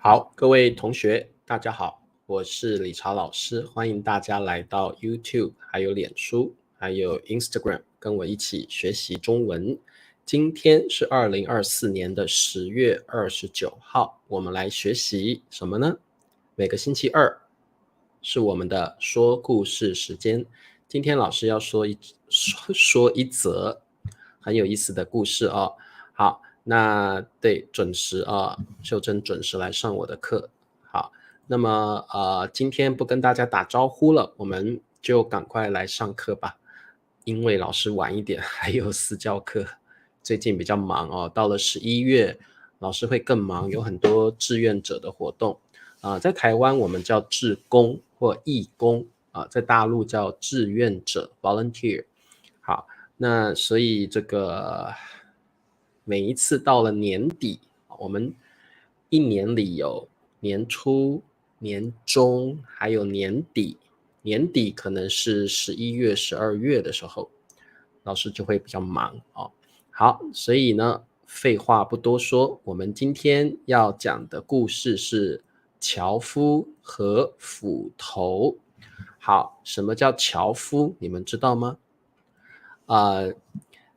好，各位同学，大家好，我是理查老师，欢迎大家来到 YouTube， 还有脸书，还有 Instagram， 跟我一起学习中文。今天是2024年的10月29号，我们来学习什么呢？每个星期二是我们的说故事时间。今天老师要说一则很有意思的故事哦。好，那对，准时啊，秀珍准时来上我的课。好，那么今天不跟大家打招呼了，我们就赶快来上课吧。因为老师晚一点还有私教课，最近比较忙哦。到了11月，老师会更忙，有很多志愿者的活动在台湾我们叫志工或义工在大陆叫志愿者 volunteer。好，那所以这个每一次到了年底，我们一年里有年初、年中还有年底，年底可能是11月、12月的时候，老师就会比较忙哦。好，所以呢，废话不多说，我们今天要讲的故事是樵夫和斧头。好，什么叫樵夫？你们知道吗？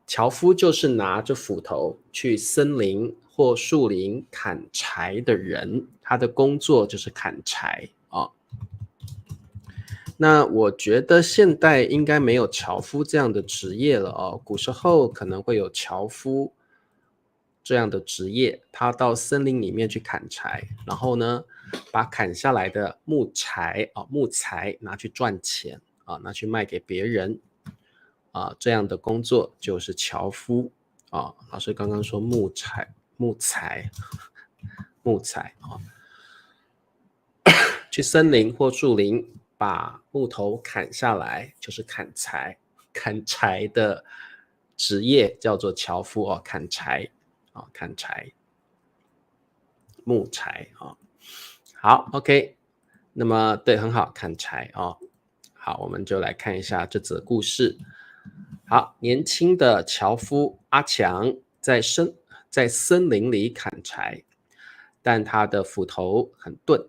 樵夫就是拿着斧头去森林或树林砍柴的人，他的工作就是砍柴那我觉得现代应该没有樵夫这样的职业了古时候可能会有樵夫这样的职业，他到森林里面去砍柴，然后呢，把砍下来的木材拿去赚钱拿去卖给别人这样的工作就是樵夫老师刚刚说木材去森林或树林把木头砍下来就是砍柴的职业叫做樵夫砍柴木材好 OK， 那么对，很好，砍柴好，我们就来看一下这则故事。好，年轻的樵夫阿强在森林里砍柴，但他的斧头很钝，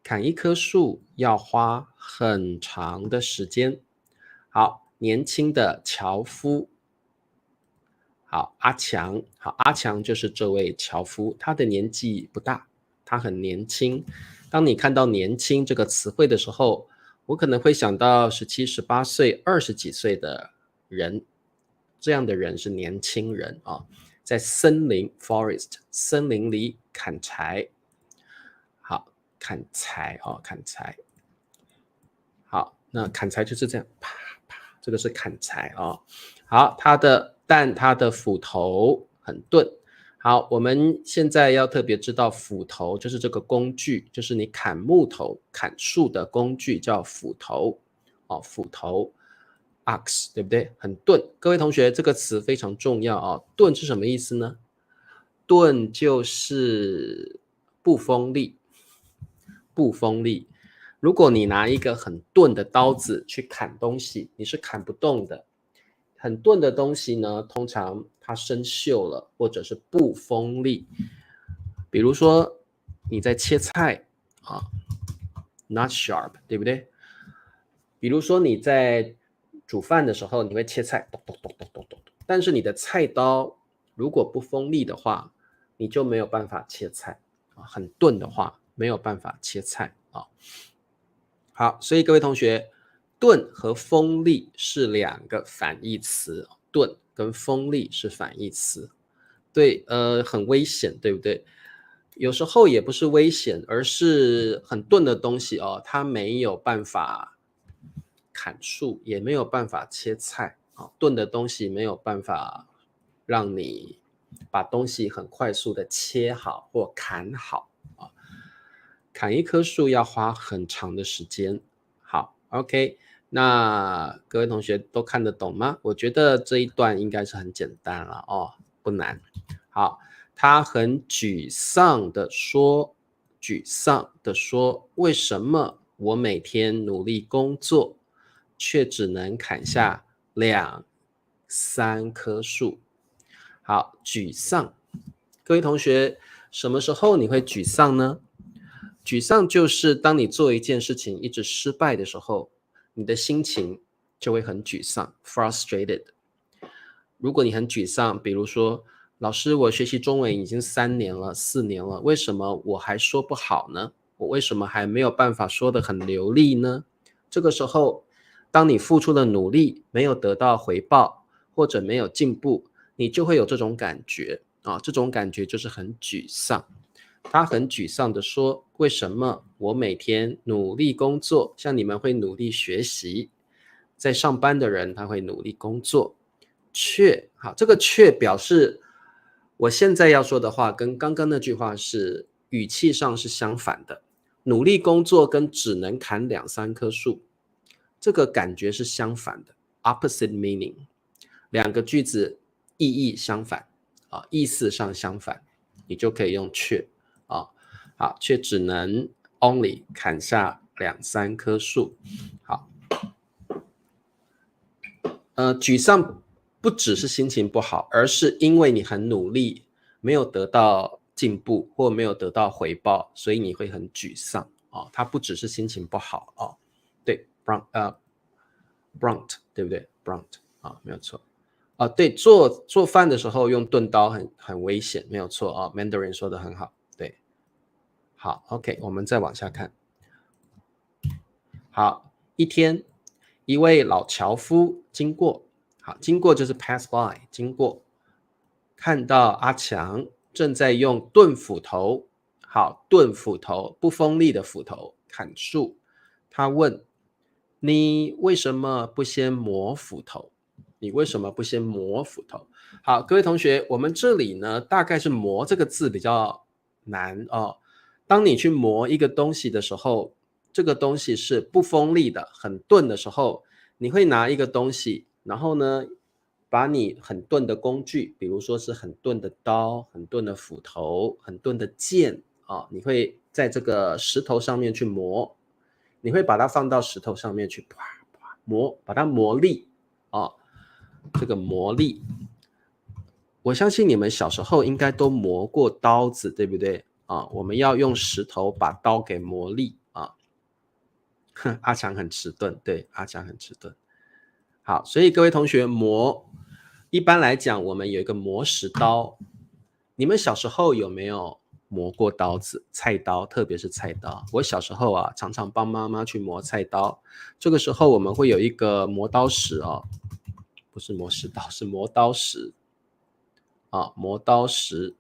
砍一棵树要花很长的时间。好，年轻的樵夫，好，阿强就是这位樵夫，他的年纪不大，他很年轻。当你看到年轻这个词汇的时候，我可能会想到17、18岁、20几岁的人，这样的人是年轻人在森林 forest 森林里砍柴。好，砍柴好，那砍柴就是这样啪啪，这个是砍柴好，但他的斧头很钝。好，我们现在要特别知道斧头就是这个工具，就是你砍木头砍树的工具叫斧头斧头 axe 对不对？很钝。各位同学，这个词非常重要钝是什么意思呢？钝就是不锋利。如果你拿一个很钝的刀子去砍东西，你是砍不动的。很钝的东西呢，通常它生锈了，或者是不锋利。比如说你在切菜not sharp 对不对？比如说你在煮饭的时候，你会切菜咚咚咚咚咚咚，但是你的菜刀如果不锋利的话，你就没有办法切菜很钝的话没有办法切菜好，所以各位同学，钝和锋利是两个反义词，钝跟锋利是反义词。对，很危险，对不对？有时候也不是危险，而是很钝的东西它没有办法砍树，也没有办法切菜钝的东西没有办法让你把东西很快速的切好或砍好砍一棵树要花很长的时间。好 OK， 那各位同学都看得懂吗？我觉得这一段应该是很简单了不难。好，他很沮丧的说，为什么我每天努力工作，却只能砍下2、3棵树？好，沮丧。各位同学，什么时候你会沮丧呢？沮丧就是当你做一件事情一直失败的时候，你的心情就会很沮丧 frustrated。 如果你很沮丧，比如说老师，我学习中文已经3年了4年了，为什么我还说不好呢？我为什么还没有办法说得很流利呢？这个时候当你付出的努力没有得到回报，或者没有进步，你就会有这种感觉这种感觉就是很沮丧。他很沮丧地说，为什么我每天努力工作，像你们会努力学习，在上班的人他会努力工作，好，这个却表示我现在要说的话跟刚刚那句话是语气上是相反的。努力工作跟只能砍2-3棵树，这个感觉是相反的 opposite meaning， 两个句子意义相反意思上相反，你就可以用却好，却只能 only 砍下2-3棵树。好，沮丧不只是心情不好，而是因为你很努力没有得到进步或没有得到回报，所以你会很沮丧它不只是心情不好对 brunt 对不对 brunt 没有错对，做饭的时候用钝刀很危险，没有错Mandarin 说的很好，对。好 OK， 我们再往下看。好，一天一位老樵夫经过，好，经过就是 pass by， 经过看到阿强正在用钝斧头，好，钝斧头不锋利的斧头砍树。他问，你为什么不先磨斧头？你为什么不先磨斧头？好，各位同学，我们这里呢大概是磨这个字比较难当你去磨一个东西的时候，这个东西是不锋利的很钝的时候，你会拿一个东西，然后呢把你很钝的工具，比如说是很钝的刀，很钝的斧头，很钝的剑你会在这个石头上面去磨，你会把它放到石头上面去磨，把它磨利这个磨利，我相信你们小时候应该都磨过刀子，对不对我们要用石头把刀给磨利阿强很迟钝，对，阿强很迟钝。好，所以各位同学磨，一般来讲我们有一个磨石刀，你们小时候有没有磨过刀子？菜刀，特别是菜刀。我小时候常常帮妈妈去磨菜刀，这个时候我们会有一个磨刀石不是磨石刀，是磨刀石磨刀石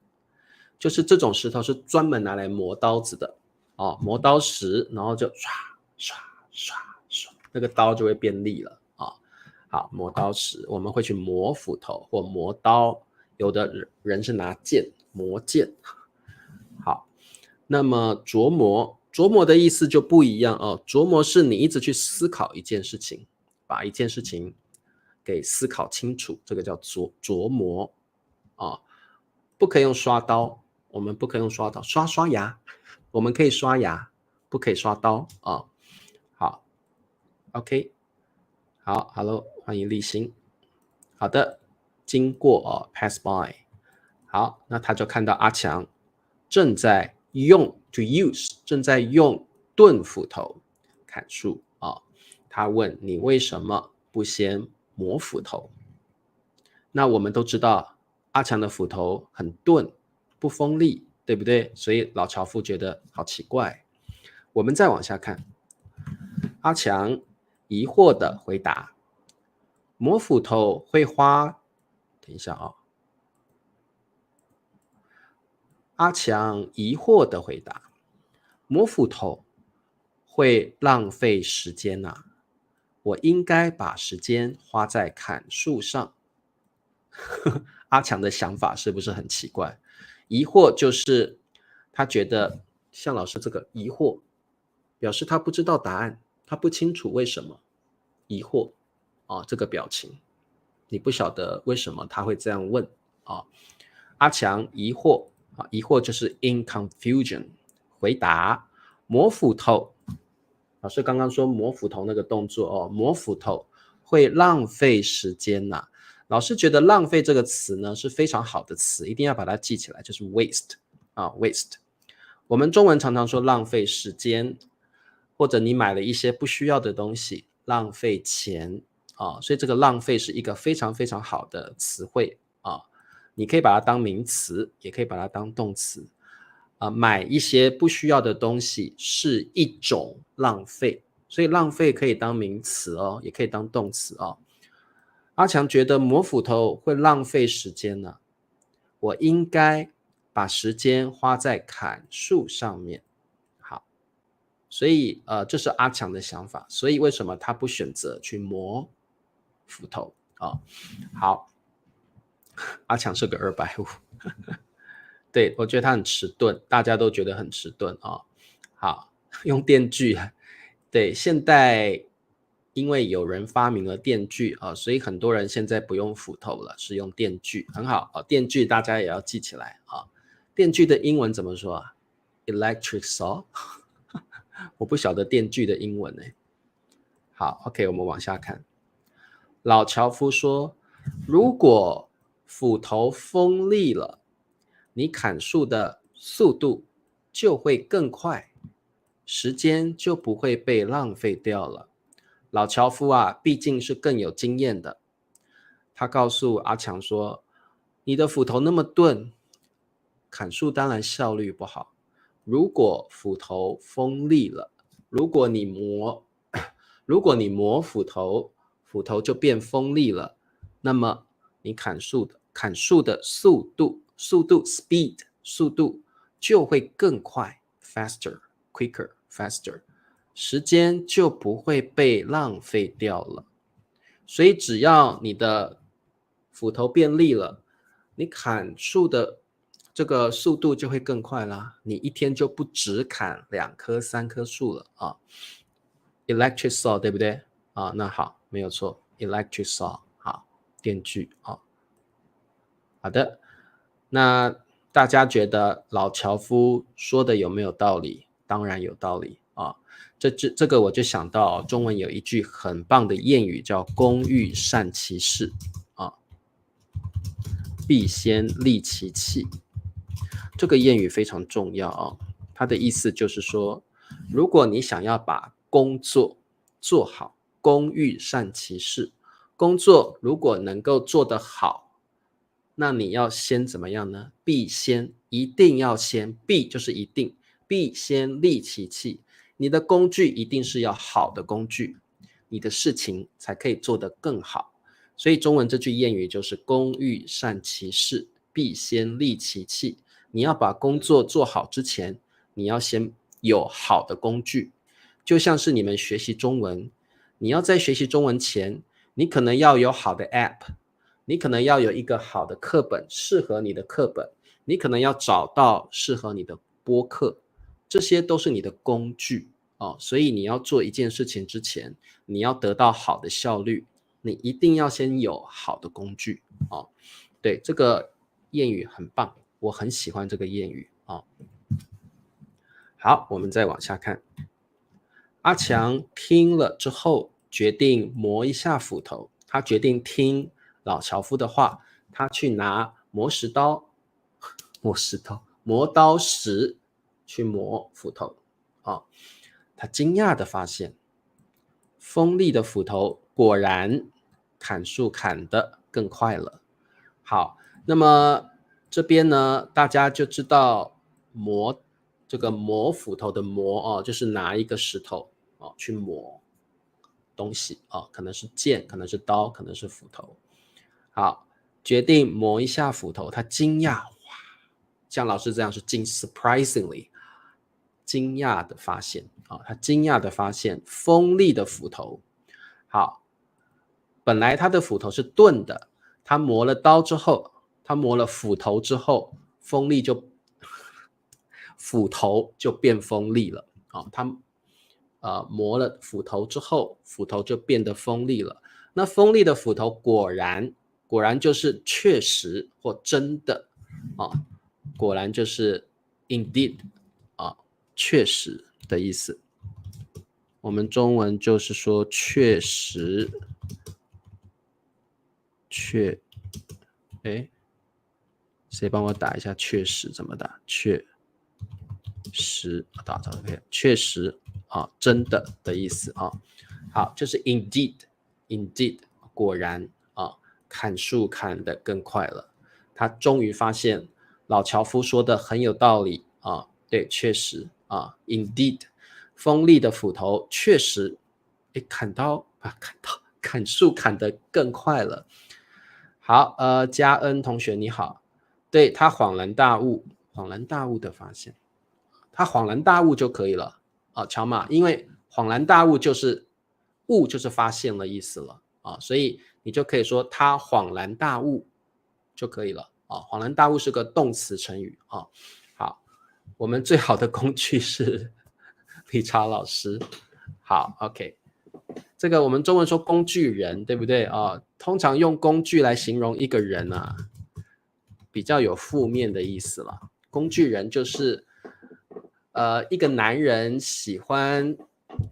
就是这种石头是专门拿来磨刀子的磨刀石，然后就刷刷刷刷，那个刀就会变利了好，磨刀石，我们会去磨斧头或磨刀，有的人是拿剑磨剑。好，那么琢磨的意思就不一样琢磨是你一直去思考一件事情，把一件事情给思考清楚，这个叫琢磨不可以用刷刀，我们不可以用刷刀，刷牙，我们可以刷牙，不可以刷刀好 OK， 好 Hello， 欢迎立新。好的，经过pass by。 好，那他就看到阿强正在用 to use， 正在用钝斧头砍树他问，你为什么不先磨斧头？那我们都知道阿强的斧头很钝不锋利，对不对？所以老樵夫觉得好奇怪。我们再往下看，阿强疑惑地回答，磨斧头会花，等一下阿强疑惑地回答，磨斧头会浪费时间我应该把时间花在砍树上。阿强的想法是不是很奇怪？疑惑就是他觉得像老师这个疑惑，表示他不知道答案，他不清楚为什么疑惑这个表情，你不晓得为什么他会这样问阿强疑惑疑惑就是 in confusion。 回答，磨斧头，老师刚刚说磨斧头那个动作磨斧头会浪费时间老师觉得浪费这个词呢是非常好的词，一定要把它记起来，就是 waste waste 我们中文常常说浪费时间，或者你买了一些不需要的东西，浪费钱所以这个浪费是一个非常非常好的词汇你可以把它当名词，也可以把它当动词买一些不需要的东西是一种浪费，所以浪费可以当名词也可以当动词阿强觉得磨斧头会浪费时间呢，我应该把时间花在砍树上面。好，所以这是阿强的想法，所以为什么他不选择去磨斧头好，阿强是个250对，我觉得他很迟钝，大家都觉得很迟钝好，用电锯对，现代因为有人发明了电锯所以很多人现在不用斧头了，是用电锯，很好电锯大家也要记起来电锯的英文怎么说？Electric saw 我不晓得电锯的英文好 OK 我们往下看。老樵夫说，如果斧头锋利了，你砍树的速度就会更快，时间就不会被浪费掉了。老樵夫毕竟是更有经验的，他告诉阿强说，你的斧头那么钝，砍树当然效率不好。如果斧头锋利了，如果你磨斧头，斧头就变锋利了，那么你砍树的速度 speed 速度就会更快 faster quicker faster， 时间就不会被浪费掉了。所以只要你的斧头变利了，你砍树的这个速度就会更快啦，你一天就不只砍2棵3棵树了Electric saw 对不对那好，没有错 Electric saw 好，电锯好的，那大家觉得老樵夫说的有没有道理？当然有道理这个我就想到中文有一句很棒的谚语叫工欲善其事必先利其器，这个谚语非常重要它的意思就是说，如果你想要把工作做好，工欲善其事，工作如果能够做得好，那你要先怎么样呢？一定要先，必就是一定，必先利其器，你的工具一定是要好的工具，你的事情才可以做得更好。所以中文这句谚语就是工欲善其事，必先利其器，你要把工作做好之前，你要先有好的工具。就像是你们学习中文，你要在学习中文前，你可能要有好的 app， 你可能要有一个好的课本，适合你的课本，你可能要找到适合你的播客，这些都是你的工具所以你要做一件事情之前，你要得到好的效率，你一定要先有好的工具对，这个谚语很棒，我很喜欢这个谚语好，我们再往下看。阿强听了之后决定磨一下斧头，他决定听老樵夫的话，他去拿磨刀石去磨斧头他惊讶地发现，锋利的斧头果然砍树砍得更快了。好，那么这边呢，大家就知道这个磨斧头的磨就是拿一个石头去磨东西可能是剑，可能是刀，可能是斧头。好，决定磨一下斧头，他惊讶，哇，像老师这样是surprisingly 惊讶的发现他惊讶的发现锋利的斧头。好，本来他的斧头是钝的，他磨了斧头之后，斧头就变锋利了他磨了斧头之后，斧头就变得锋利了。那锋利的斧头果然就是确实或真的果然就是 indeed 确实的意思。我们中文就是说确实谁帮我打一下确实怎么打？确实啊，真的的意思啊。好，就是 indeed， 果然啊，砍树砍得更快了。他终于发现老樵夫说的很有道理啊，对，确实啊 ，indeed， 锋利的斧头确实，砍树砍得更快了。好，嘉恩同学你好，对，他恍然大悟的发现，他恍然大悟就可以了啊，乔马，因为恍然大悟就是悟就是发现了意思了啊，所以你就可以说他恍然大悟就可以了啊，恍然大悟是个动词成语啊。好，我们最好的工具是理查老师，好 ，OK。这个我们中文说工具人，对不对啊？通常用工具来形容一个人啊，比较有负面的意思了。工具人就是一个男人喜欢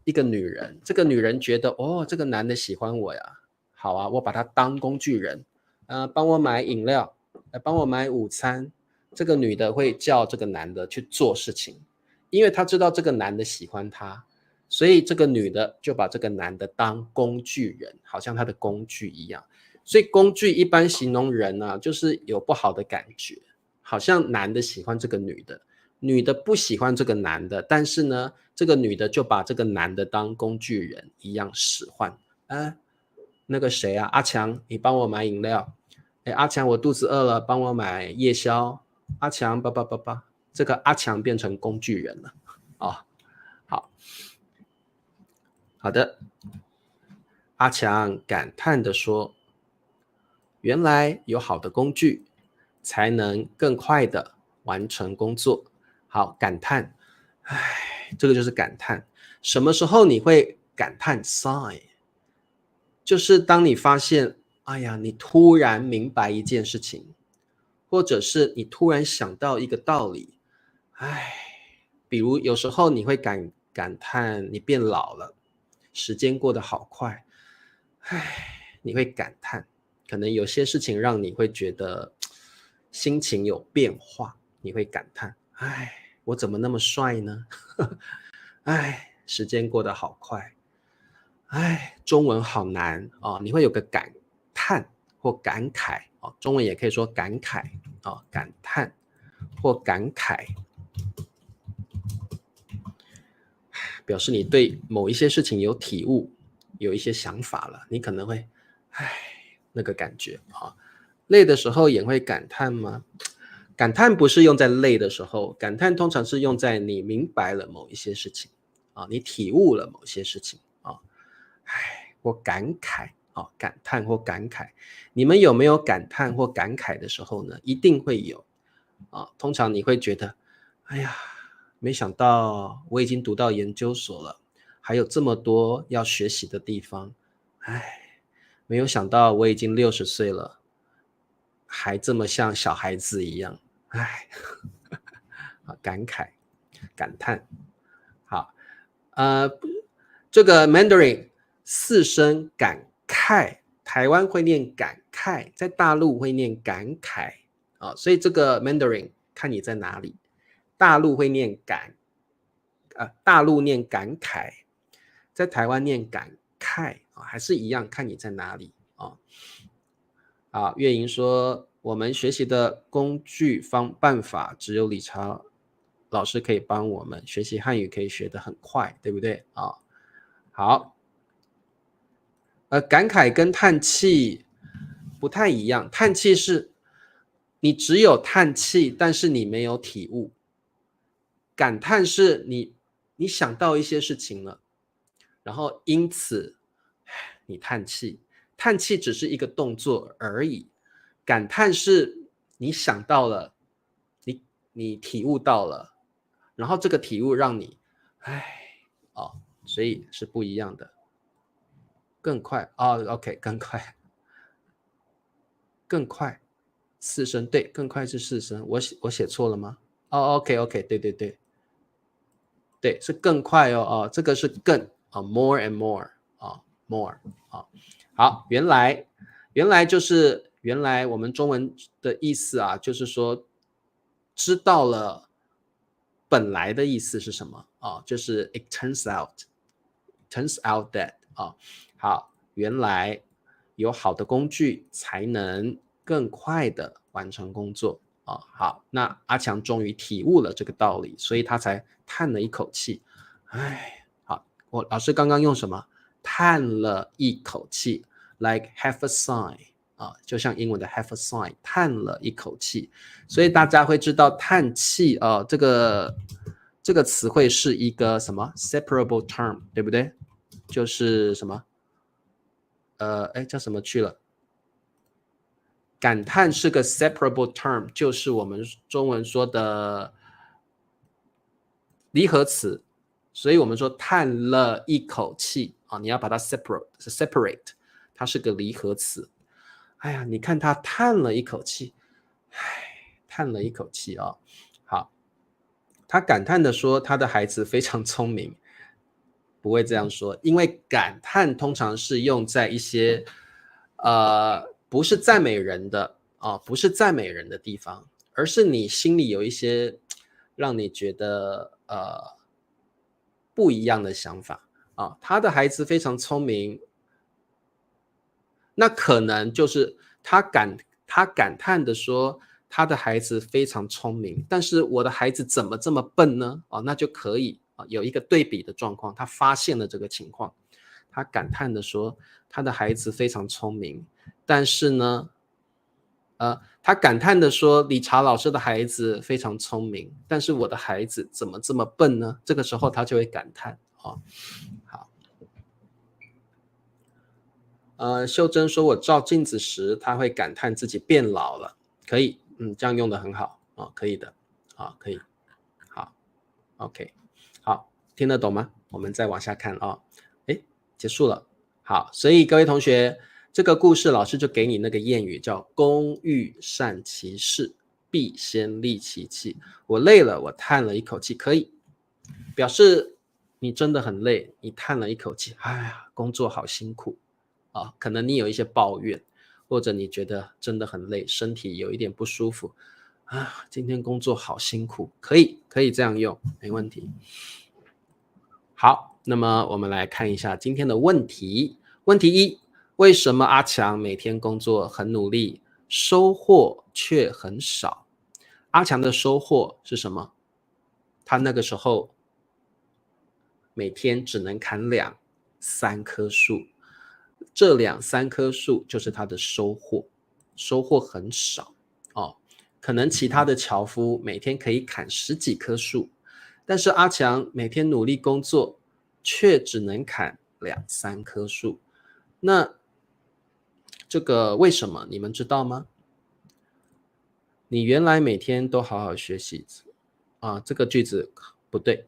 一个女人，这个女人觉得哦，这个男的喜欢我呀，好啊，我把他当工具人，帮我买饮料，帮我买午餐。这个女的会叫这个男的去做事情，因为她知道这个男的喜欢她。所以这个女的就把这个男的当工具人，好像他的工具一样。所以工具一般形容人啊，就是有不好的感觉，好像男的喜欢这个女的，女的不喜欢这个男的，但是呢，这个女的就把这个男的当工具人一样使唤。那个谁啊，阿强，你帮我买饮料。阿强，我肚子饿了，帮我买夜宵。阿强，这个阿强变成工具人了啊。好的，阿强感叹地说：“原来有好的工具，才能更快的完成工作。”好，感叹，这个就是感叹。什么时候你会感叹 sigh？ 就是当你发现，你突然明白一件事情，或者是你突然想到一个道理，比如有时候你会感叹你变老了。时间过得好快，你会感叹，可能有些事情让你会觉得心情有变化，你会感叹，我怎么那么帅呢？时间过得好快，中文好难啊，你会有个感叹或感慨啊，中文也可以说感慨啊，感叹或感慨。表示你对某一些事情有体悟，有一些想法了，你可能会，那个感觉啊。累的时候也会感叹吗？感叹不是用在累的时候，感叹通常是用在你明白了某一些事情啊，你体悟了某些事情啊，或感慨啊，感叹或感慨。你们有没有感叹或感慨的时候呢？一定会有啊。通常你会觉得，没想到我已经读到研究所了，还有这么多要学习的地方。没有想到我已经60岁了，还这么像小孩子一样。感慨，感叹。好，这个 Mandarin 4声感慨，台湾会念感慨，在大陆会念感慨啊，所以这个 Mandarin 看你在哪里。大陆会念大陆念感慨，在台湾念感慨还是一样，看你在哪里啊。月莹说，我们学习的工具办法只有理查老师可以帮我们学习汉语，可以学得很快，对不对啊？好，感慨跟叹气不太一样，叹气是你只有叹气，但是你没有体悟。感叹是你想到一些事情了，然后因此你叹气，叹气只是一个动作而已。感叹是你想到了，你体悟到了，然后这个体悟让你所以是不一样的。更快OK， 更快4声，对，更快是4声，我写错了吗？OK， 对，对，是更快这个是更more and more more 好，原来就是原来我们中文的意思啊，就是说知道了本来的意思是什么啊？就是 it turns out that 啊，好，原来有好的工具才能更快的完成工作啊。好，那阿强终于体悟了这个道理，所以他才叹了一口气。哎，好，老师刚刚用什么？叹了一口气 ，like have a sigh 啊，就像英文的 have a sigh， 叹了一口气。所以大家会知道叹气啊，这个词汇是一个什么 separable term， 对不对？就是什么？叫什么去了？感叹是个 separable term， 就是我们中文说的离合词，所以我们说叹了一口气啊，你要把它 separate， 它是个离合词。哎呀，你看他叹了一口气，叹了一口气啊。好，他感叹的说他的孩子非常聪明，不会这样说，因为感叹通常是用在一些不是赞美人的不是赞美人的地方，而是你心里有一些让你觉得不一样的想法啊。他的孩子非常聪明，那可能就是他感叹的说他的孩子非常聪明，但是我的孩子怎么这么笨呢？那就可以有一个对比的状况，他发现了这个情况，他感叹的说他的孩子非常聪明，但是呢他感叹的说理查老师的孩子非常聪明，但是我的孩子怎么这么笨呢？这个时候他就会感叹好。秀珍说我照镜子时他会感叹自己变老了，可以，这样用的很好可以的可以，好 OK， 好，听得懂吗？我们再往下看结束了。好，所以各位同学，这个故事老师就给你那个谚语叫工欲善其事，必先利其器。我累了，我叹了一口气，可以表示你真的很累，你叹了一口气，哎呀，工作好辛苦可能你有一些抱怨，或者你觉得真的很累，身体有一点不舒服今天工作好辛苦，可以这样用，没问题。好，那么我们来看一下今天的问题。问题一，为什么阿强每天工作很努力，收获却很少？阿强的收获是什么？他那个时候每天只能砍2-3棵树，这2-3棵树就是他的收获，收获很少可能其他的樵夫每天可以砍10几棵树，但是阿强每天努力工作，却只能砍2-3棵树。那这个为什么？你们知道吗？你原来每天都好好学习这个句子不对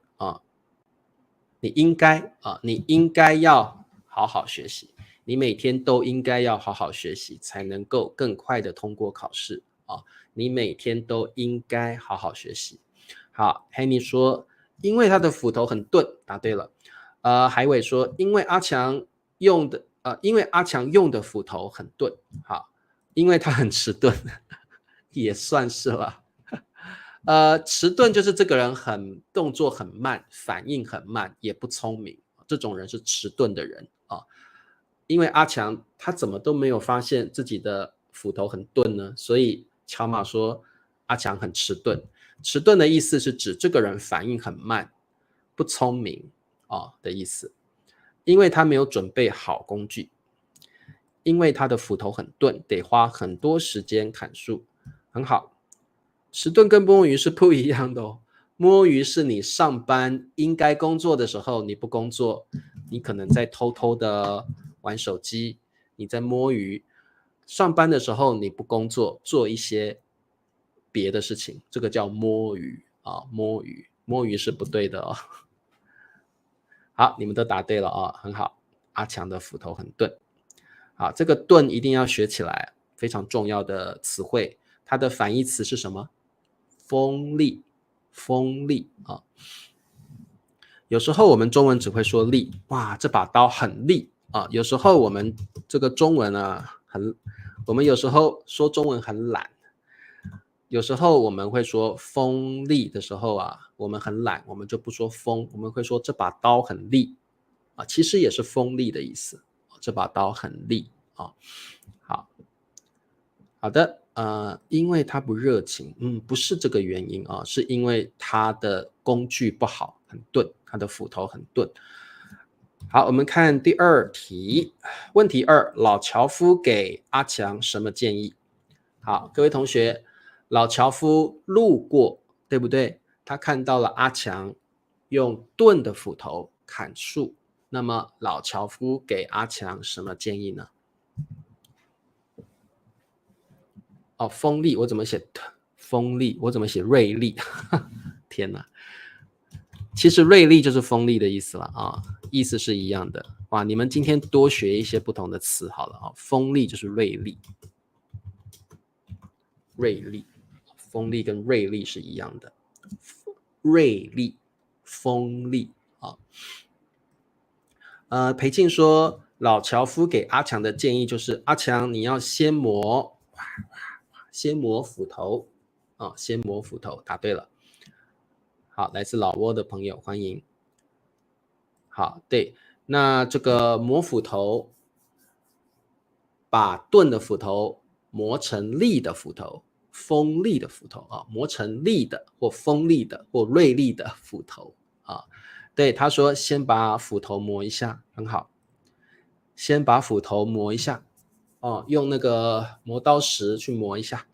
你应该要好好学习，你每天都应该要好好学习，才能够更快的通过考试你每天都应该好好学习。好 Henny 说因为他的斧头很钝，答对了。海伟说因为阿强用的斧头很钝，好，因为他很迟钝也算是了迟钝就是这个人动作很慢，反应很慢，也不聪明，这种人是迟钝的人因为阿强他怎么都没有发现自己的斧头很钝呢，所以乔马说阿强很迟钝。迟钝的意思是指这个人反应很慢，不聪明的意思，因为他没有准备好工具，因为他的斧头很钝，得花很多时间砍树。很好，迟钝跟摸鱼是不一样的摸鱼是你上班应该工作的时候你不工作，你可能在偷偷的玩手机，你在摸鱼。上班的时候你不工作，做一些别的事情，这个叫摸鱼摸鱼是不对的好，你们都答对了很好。阿强的斧头很钝。好，这个钝一定要学起来，非常重要的词汇。它的反义词是什么？锋利有时候我们中文只会说利，哇，这把刀很利有时候我们这个中文我们有时候说中文很懒，有时候我们会说锋利的时候啊，我们很懒，我们就不说锋，我们会说这把刀很利啊，其实也是锋利的意思，这把刀很利啊。好的，因为他不热情，不是这个原因啊，是因为他的工具不好，很钝，他的斧头很钝。好，我们看第二题，问题2，老樵夫给阿强什么建议？好，各位同学，老樵夫路过，对不对？他看到了阿强用钝的斧头砍树，那么老樵夫给阿强什么建议呢？锋利，我怎么写锋利？我怎么写锐利？天哪！其实锐利就是锋利的意思了啊，意思是一样的。哇，你们今天多学一些不同的词好了啊，锋利就是锐利，锐利，锋利跟锐利是一样的，锐利，锋利啊。裴静说，老樵夫给阿强的建议就是，阿强你要先磨斧头啊，先磨斧头，答对了。好，来自老挝的朋友欢迎。好，对，那这个磨斧头，把钝的斧头磨成利的斧头，锋利的斧头啊，磨成利的或锋利的或锐利的斧头啊。对，他说先把斧头磨一下，很好，先把斧头磨一下哦，用那个磨刀石去磨一下。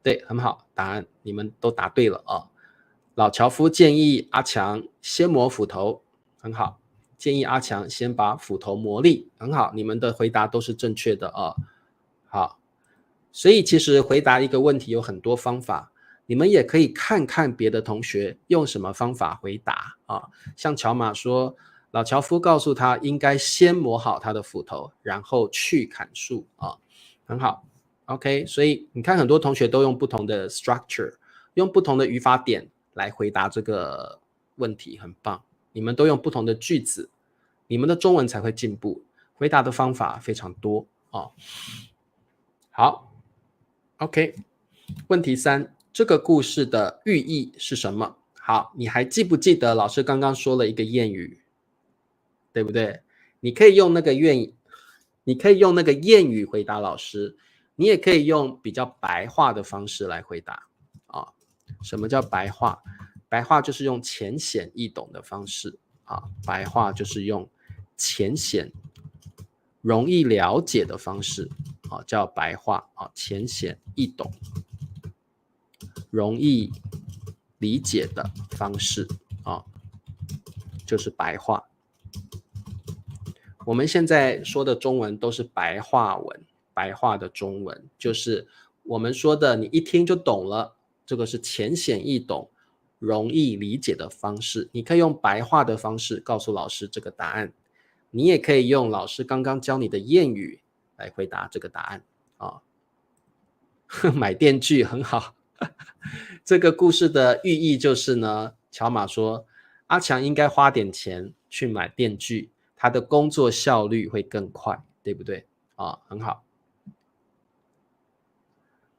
对，很好，答案你们都答对了啊。老樵夫建议阿强先磨斧头，很好。建议阿强先把斧头磨利，很好，你们的回答都是正确的啊。好，所以其实回答一个问题有很多方法，你们也可以看看别的同学用什么方法回答啊。像乔马说，老樵夫告诉他应该先磨好他的斧头，然后去砍树啊，很好。OK， 所以你看很多同学都用不同的 structure， 用不同的语法点来回答这个问题，很棒。你们都用不同的句子，你们的中文才会进步。回答的方法非常多哦。好 ，OK， 问题3，这个故事的寓意是什么？好，你还记不记得老师刚刚说了一个谚语，对不对？你可以用那个谚语回答老师，你也可以用比较白话的方式来回答啊。什么叫白话？白话就是用浅显易懂的方式啊，白话就是用浅显、容易了解的方式啊，叫白话啊，浅显易懂、容易理解的方式啊，就是白话。我们现在说的中文都是白话文，白话的中文就是我们说的，你一听就懂了，这个是浅显易懂、容易理解的方式。你可以用白话的方式告诉老师这个答案，你也可以用老师刚刚教你的谚语来回答这个答案啊。买电锯很好。这个故事的寓意就是呢，乔马说阿强应该花点钱去买电锯，他的工作效率会更快，对不对啊？很好。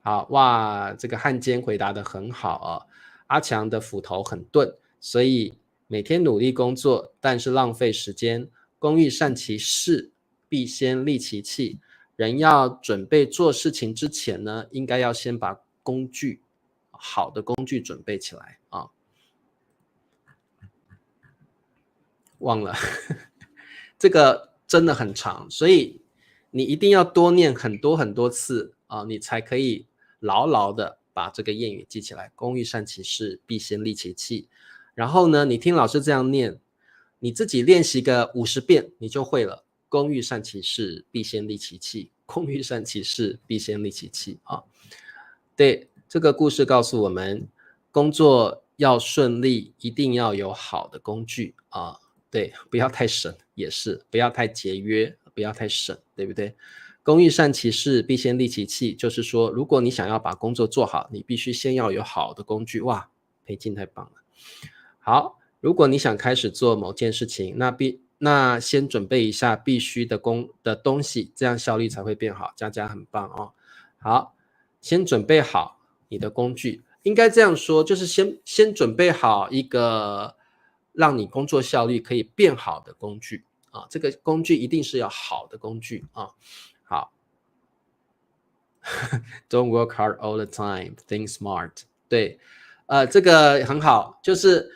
好哇，这个汉奸回答得很好啊。阿强的斧头很钝，所以每天努力工作，但是浪费时间。工欲善其事，必先利其器。人要准备做事情之前呢，应该要先把好的工具准备起来啊。忘了，这个真的很长，所以你一定要多念很多很多次啊，你才可以牢牢的把这个谚语记起来。工欲善其事，必先利其器。然后呢，你听老师这样念，你自己练习个50遍，你就会了。工欲善其事，必先利其器。工欲善其事，必先利其器啊。对，这个故事告诉我们，工作要顺利，一定要有好的工具啊。对，不要太省，也是不要太节约，不要太省，对不对？工欲善其事，必先利其器，就是说，如果你想要把工作做好，你必须先要有好的工具。哇，裴静太棒了。好，如果你想开始做某件事情，那先准备一下必须的东西，这样效率才会变好。佳佳很棒哦。好，先准备好你的工具，应该这样说，就是先准备好一个让你工作效率可以变好的工具啊，这个工具一定是要好的工具啊。好，Don't work hard all the time, think smart。对，这个很好，就是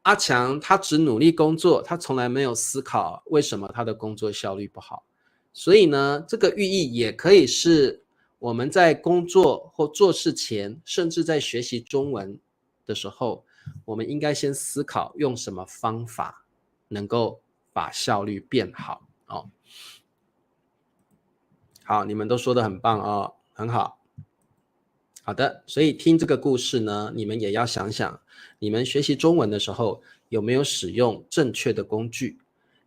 阿强他只努力工作，他从来没有思考为什么他的工作效率不好。所以呢，这个寓意也可以是我们在工作或做事前，甚至在学习中文的时候，我们应该先思考用什么方法能够把效率变好哦。好，你们都说得很棒哦，很好。好的，所以听这个故事呢，你们也要想想，你们学习中文的时候有没有使用正确的工具，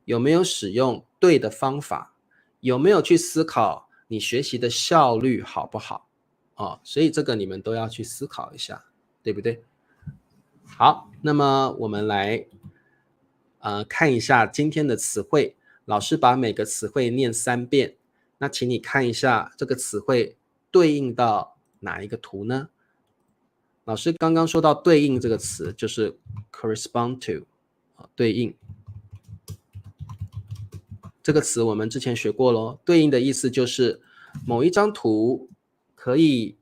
有没有使用对的方法，有没有去思考你学习的效率好不好哦，所以这个你们都要去思考一下，对不对？好，那么我们来看一下今天的词汇，老师把每个词汇念3遍，那请你看一下这个词汇对应到哪一个图呢？老师刚刚说到对应这个词，就是 correspond to 对应这个词我们之前学过咯，对应的意思就是某一张图可以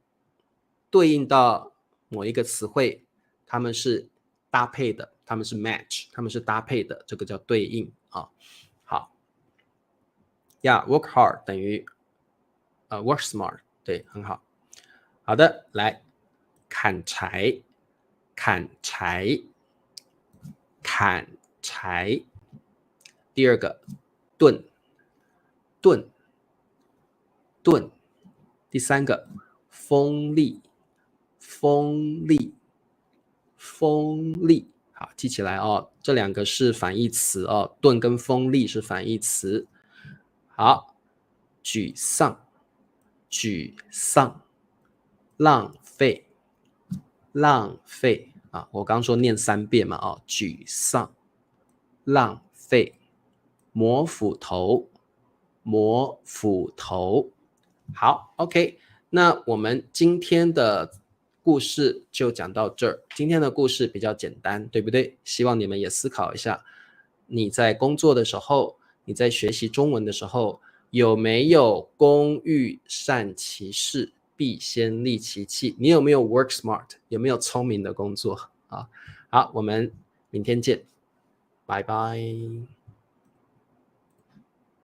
对应到某一个词汇，它们是搭配的，它们是 match， 它们是搭配的，这个叫对应啊。好，work hard 等于work smart， 对，很好。好的，来砍柴，砍柴，砍柴。第二个炖，炖，炖。第三个锋利，锋利，锋利。好，记起来哦，这2个是反义词哦，钝跟锋利是反义词。好，沮丧，沮丧，浪费，浪费啊，我刚说念3遍嘛哦，沮丧，浪费，磨斧头，磨斧头。好 ，OK， 那我们今天的故事就讲到这儿。今天的故事比较简单，对不对？希望你们也思考一下，你在工作的时候，你在学习中文的时候，有没有工欲善其事，必先利其器？你有没有 work smart？ 有没有聪明的工作啊？好，我们明天见，拜拜。